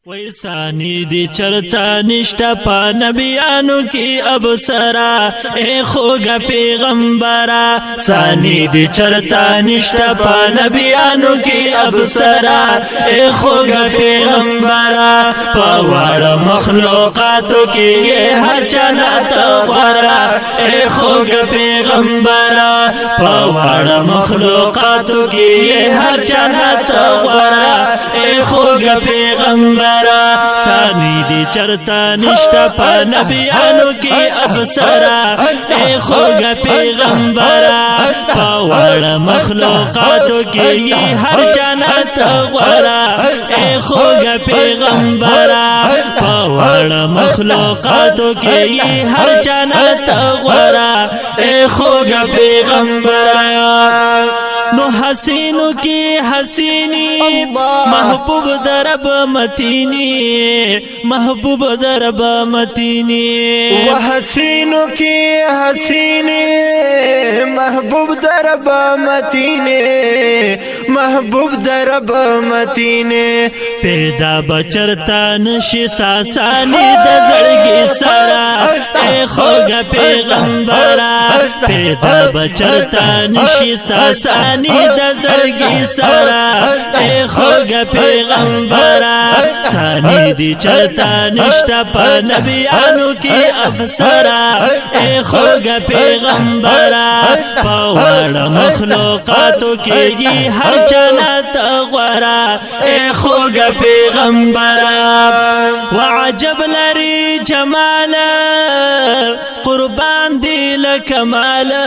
ویسانی دی چرتا نشتا پا نبیانو کی ابسرا اے خوگا پیغمبرا سانی دی چرتا نشتا پا نبیانو کی ابسرا اے خوگا پیغمبرا پاوڑ مخلوقاتو کی یہ ہر چناتا غورا اے خوگا پیغمبرا پاوڑ مخلوقاتو کی یہ ہر چناتا غورا اے خوگا پیغمبرا ثانی دی چرتا نشتا پا نبیانو کی ابسرا اے خوگا پیغمبرا پاوڑ مخلوقاتو کی یہ ہر جنت غورا اے خوگا پیغمبرا پاوڑ مخلوقاتو کی یہ ہر جنت غورا اے خوگا پیغمبرا نو حسینو کی حسینی محبوب درب متینی محبوب درب متینی و حسینو کی حسینی محبوب درب متینی محبوب درب متینی پیدا بچرتا نشی ساسانی دزرگی سرا اے خوگا پیغمبرا پیدا بچرتا نشی ساسانی دزرگی سرا اے خوگا پیغمبرا ثانی دی چرتا نشتا پا نبیانو کی افسرا اے خوگا پیغمبرا پاوڑ مخلوقاتو کی یہ ہر جنت غورا اے خوگا پیغمبرا وعجب لری جمالا قربان دی لکمالا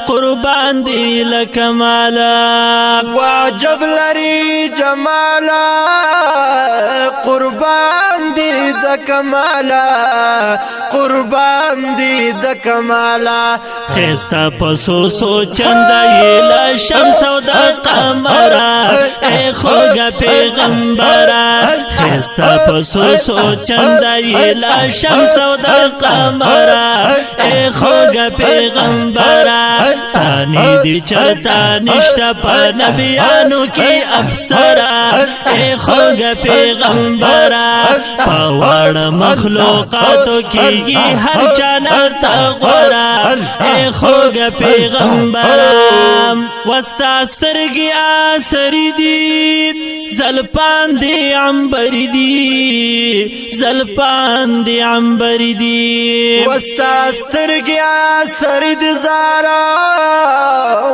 قربان دی لکمالا وعجب لری جمالا قربان دی دکمالا قربان دی دکمالا خیستا پسو سو چندا یلا شمس و دا قمرا اے خوگا پیغمبرا خیستا پسو سو چندا یلا شمس و دا قمرا اے خوگا پیغمبرا ثانی دی چرتا نشتا پا نبیانو کی افسرا اے خوگا پیغمبرا پاوڑ مخلوقاتو کی ہر جنت غورا اے خوگا پیغمبرا وستا سترگی آسری دی زلپان دی عمبری دی زلپان دی عمبری دی وستا سترگی آسری دی زارا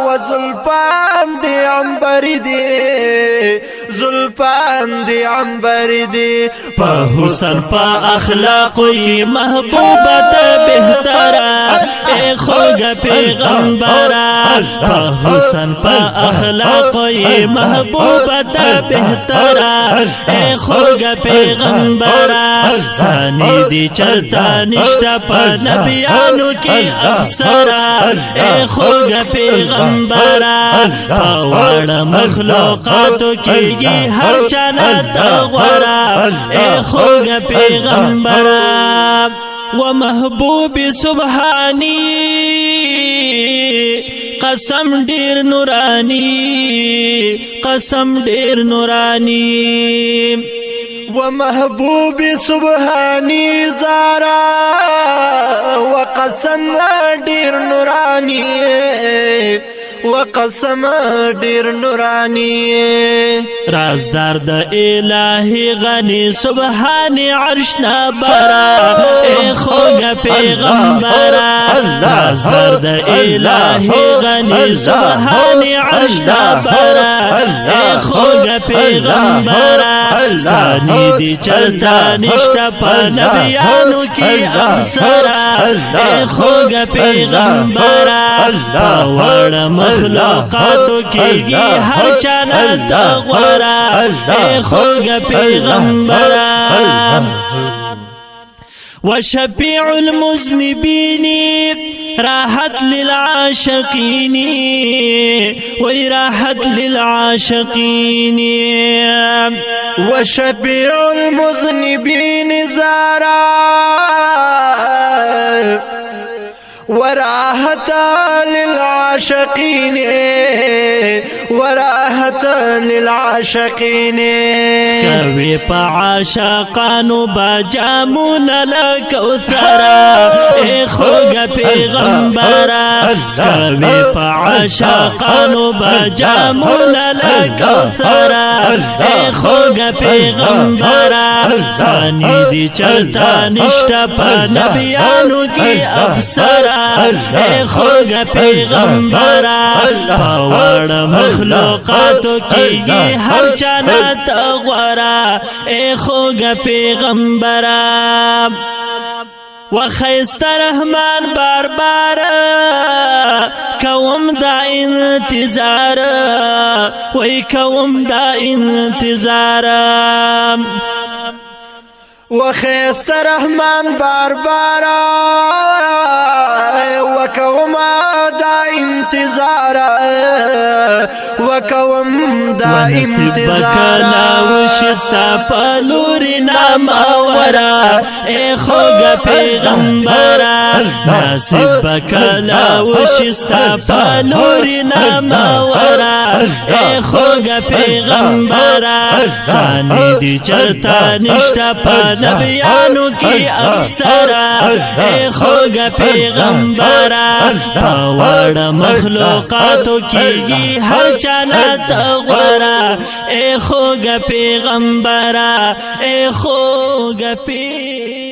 و زلپان دی عمبری دی زلپان دی عمبری دی پا حسن پا اخلاقی محبوبت بہترا اے خوگا پیغمبرا پا حسن پا اخلاقی محبوبت بہترا اے خوگا پیغمبرا ثانی دی چرتا نشتا پا نبیانو کی افسرا اے خوگا پیغمبرا پاوڑ مخلوقاتو کی یہ ہر جنت غورا اے خوگا پیغمبرا و محبوب سبحانی قسم ڈیر نورانی قسم ڈیر نورانی و محبوب سبحانی زارا و قسم ڈیر نورانی و قسم ڈیر نورانی رازدار دا الہی غنی سبحانی عرشنا برا اے خوگا پیغمبرا رازدار دا الہی غنی سبحانی عرشنا برا اے خوگا پیغمبرا ثانی دی چلتا نشتا پا نبیانو کی افسرا اے خوگا پیغمبرا پاوڑ مخلوقاتو کی ہر جنت غورا اے خوگا پیغمبرا وشفیع المذنبین راحت للعاشقین وراحت للعاشقین وشفیع المذنبین زارا وراحة للعاشقين وراحة للعاشقين سکوی پا عاشقانو با جامونا لکوثرا اے خوگا پیغمبرا سکوی پا عاشقانو با جامونا لکوثرا اے خوگا پیغمبرا ثانی دی چلتا نشتا پا نبیانو کی افسرا اے خوگا پیغمبرا پاوڑ مخلوقاتو کی گی ہر چانا تغورا اے خوگا پیغمبرا وخیست رحمان بار بار کوم دا انتظار وی کوم دا انتظار وخیست رحمان بار بار وکوم دا انتظار وکوم دا انتظار وشستا پلوری نامورا اے خوگا پیغمبرا ناصب بکلا وشستا پلوری نامورا اے خوگا پیغمبرا ثانی دی چلتا نشتا پا نبیانو کی افسرا اے خوگا پیغمبرا پاوڑ مخلوقاتو کیگی ہر چانا تغورا اے خوگا پیغمبرا اے خوگا پیغمبرا